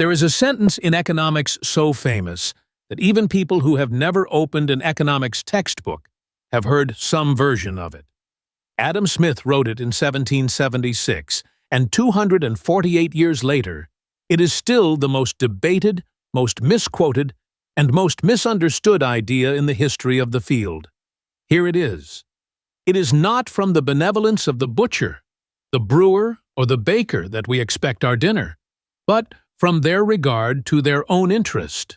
There is a sentence in economics so famous that even people who have never opened an economics textbook have heard some version of it. Adam Smith wrote it in 1776, and 248 years later, it is still the most debated, most misquoted, and most misunderstood idea in the history of the field. Here it is. It is not from the benevolence of the butcher, the brewer, or the baker that we expect our dinner, but from their regard to their own interest.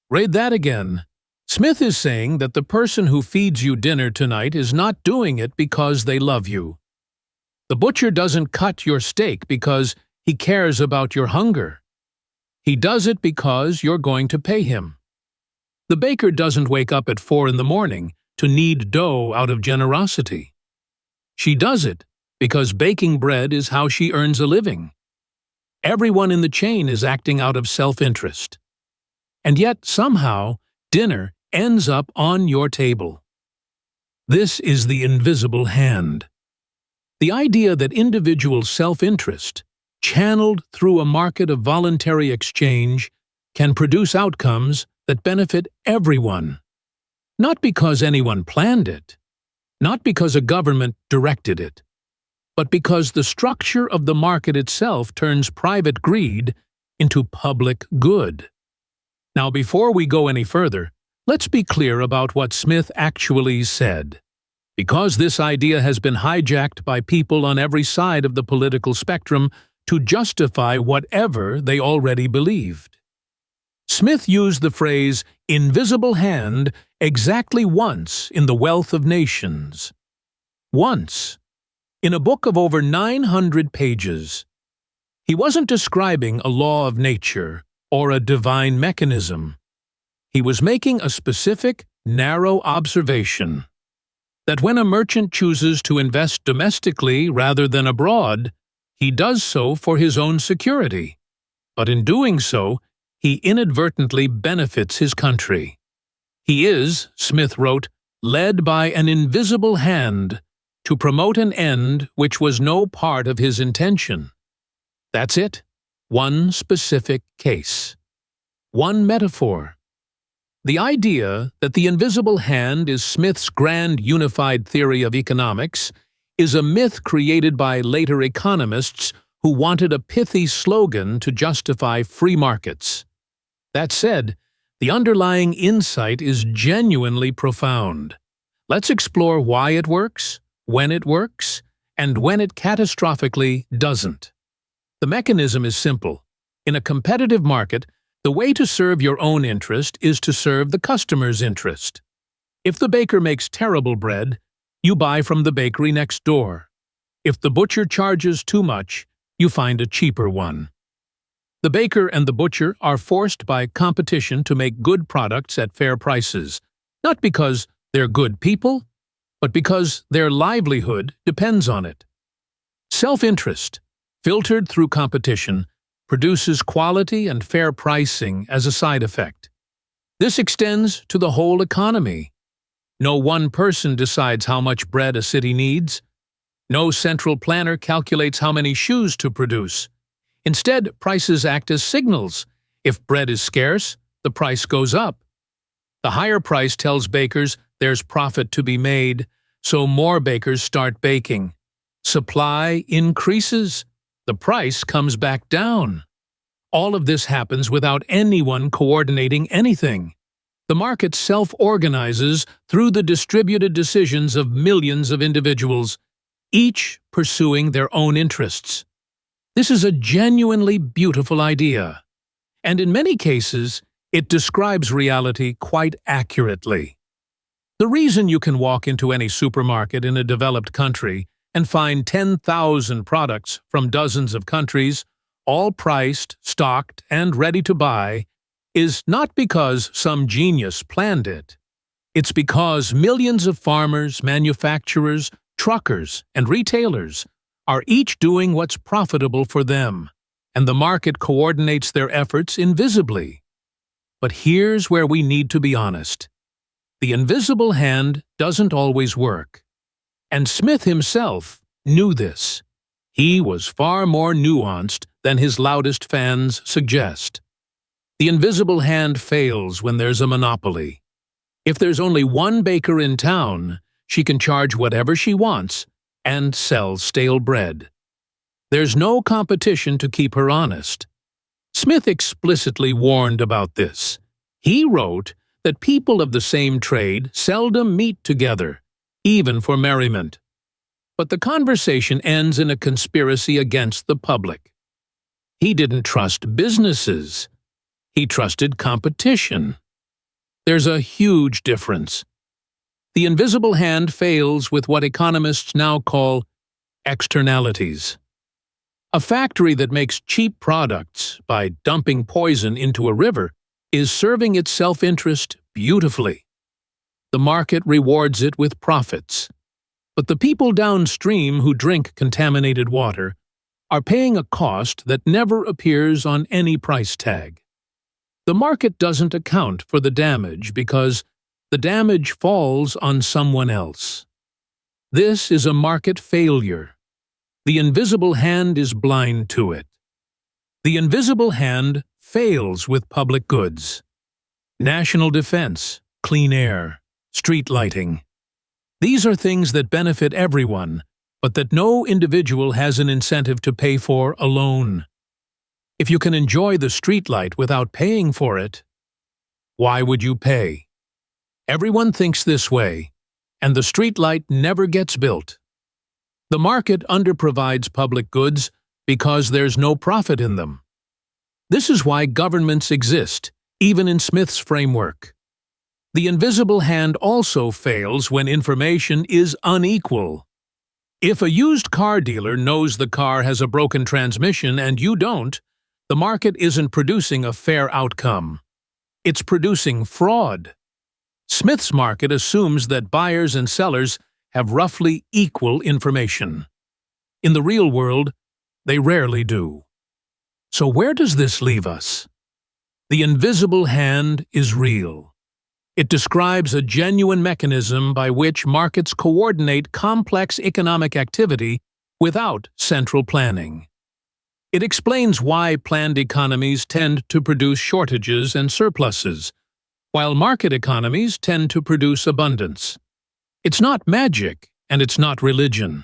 Read that again. Smith is saying that the person who feeds you dinner tonight is not doing it because they love you. The butcher doesn't cut your steak because he cares about your hunger. He does it because you're going to pay him. The baker doesn't wake up at 4 in the morning to knead dough out of generosity. She does it because baking bread is how she earns a living. Everyone in the chain is acting out of self-interest. And yet, somehow, dinner ends up on your table. This is the invisible hand. The idea that individual self-interest, channeled through a market of voluntary exchange, can produce outcomes that benefit everyone. Not because anyone planned it, not because a government directed it, but because the structure of the market itself turns private greed into public good. Now, before we go any further, let's be clear about what Smith actually said, because this idea has been hijacked by people on every side of the political spectrum to justify whatever they already believed. Smith used the phrase invisible hand exactly once in The Wealth of Nations. Once. In a book of over 900 pages. He wasn't describing a law of nature or a divine mechanism. He was making a specific, narrow observation that when a merchant chooses to invest domestically rather than abroad, he does so for his own security. But in doing so, he inadvertently benefits his country. He is, Smith wrote, led by an invisible hand to promote an end which was no part of his intention. That's it. One specific case. One metaphor. The idea that the invisible hand is Smith's grand unified theory of economics is a myth created by later economists who wanted a pithy slogan to justify free markets. That said, the underlying insight is genuinely profound. Let's explore why it works, when it works, and when it catastrophically doesn't. The mechanism is simple. In a competitive market, the way to serve your own interest is to serve the customer's interest. If the baker makes terrible bread, you buy from the bakery next door. If the butcher charges too much, you find a cheaper one. The baker and the butcher are forced by competition to make good products at fair prices, not because they're good people, but because their livelihood depends on it. Self-interest, filtered through competition, produces quality and fair pricing as a side effect. This extends to the whole economy. No one person decides how much bread a city needs. No central planner calculates how many shoes to produce. Instead, prices act as signals. If bread is scarce, the price goes up. The higher price tells bakers there's profit to be made, so more bakers start baking. Supply increases. The price comes back down. All of this happens without anyone coordinating anything. The market self-organizes through the distributed decisions of millions of individuals, each pursuing their own interests. This is a genuinely beautiful idea, and in many cases, it describes reality quite accurately. The reason you can walk into any supermarket in a developed country and find 10,000 products from dozens of countries, all priced, stocked, and ready to buy, is not because some genius planned it. It's because millions of farmers, manufacturers, truckers, and retailers are each doing what's profitable for them, and the market coordinates their efforts invisibly. But here's where we need to be honest. The invisible hand doesn't always work. And Smith himself knew this. He was far more nuanced than his loudest fans suggest. The invisible hand fails when there's a monopoly. If there's only one baker in town, she can charge whatever she wants and sell stale bread. There's no competition to keep her honest. Smith explicitly warned about this. He wrote that people of the same trade seldom meet together, even for merriment. But the conversation ends in a conspiracy against the public. He didn't trust businesses. He trusted competition. There's a huge difference. The invisible hand fails with what economists now call externalities. A factory that makes cheap products by dumping poison into a river is serving its self-interest beautifully. The market rewards it with profits. But the people downstream who drink contaminated water are paying a cost that never appears on any price tag. The market doesn't account for the damage because the damage falls on someone else. This is a market failure. The invisible hand is blind to it. The invisible hand fails with public goods. National defense, clean air, street lighting. These are things that benefit everyone, but that no individual has an incentive to pay for alone. If you can enjoy the streetlight without paying for it, why would you pay? Everyone thinks this way, and the streetlight never gets built. The market underprovides public goods because there's no profit in them. This is why governments exist, even in Smith's framework. The invisible hand also fails when information is unequal. If a used car dealer knows the car has a broken transmission and you don't, the market isn't producing a fair outcome. It's producing fraud. Smith's market assumes that buyers and sellers have roughly equal information. In the real world, they rarely do. So where does this leave us? The invisible hand is real. It describes a genuine mechanism by which markets coordinate complex economic activity without central planning. It explains why planned economies tend to produce shortages and surpluses, while market economies tend to produce abundance. It's not magic, and it's not religion.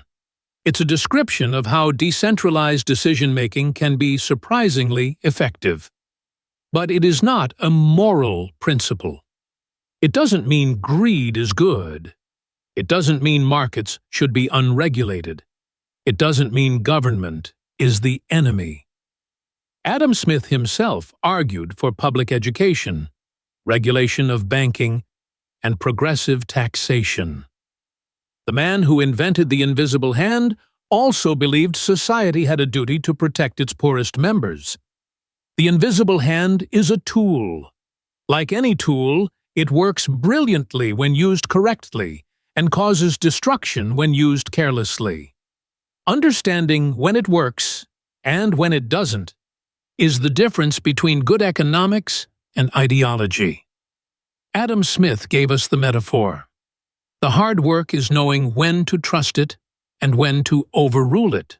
It's a description of how decentralized decision-making can be surprisingly effective. But it is not a moral principle. It doesn't mean greed is good. It doesn't mean markets should be unregulated. It doesn't mean government is the enemy. Adam Smith himself argued for public education, regulation of banking, and progressive taxation. The man who invented the invisible hand also believed society had a duty to protect its poorest members. The invisible hand is a tool. Like any tool, it works brilliantly when used correctly and causes destruction when used carelessly. Understanding when it works and when it doesn't is the difference between good economics and ideology. Adam Smith gave us the metaphor. The hard work is knowing when to trust it and when to overrule it.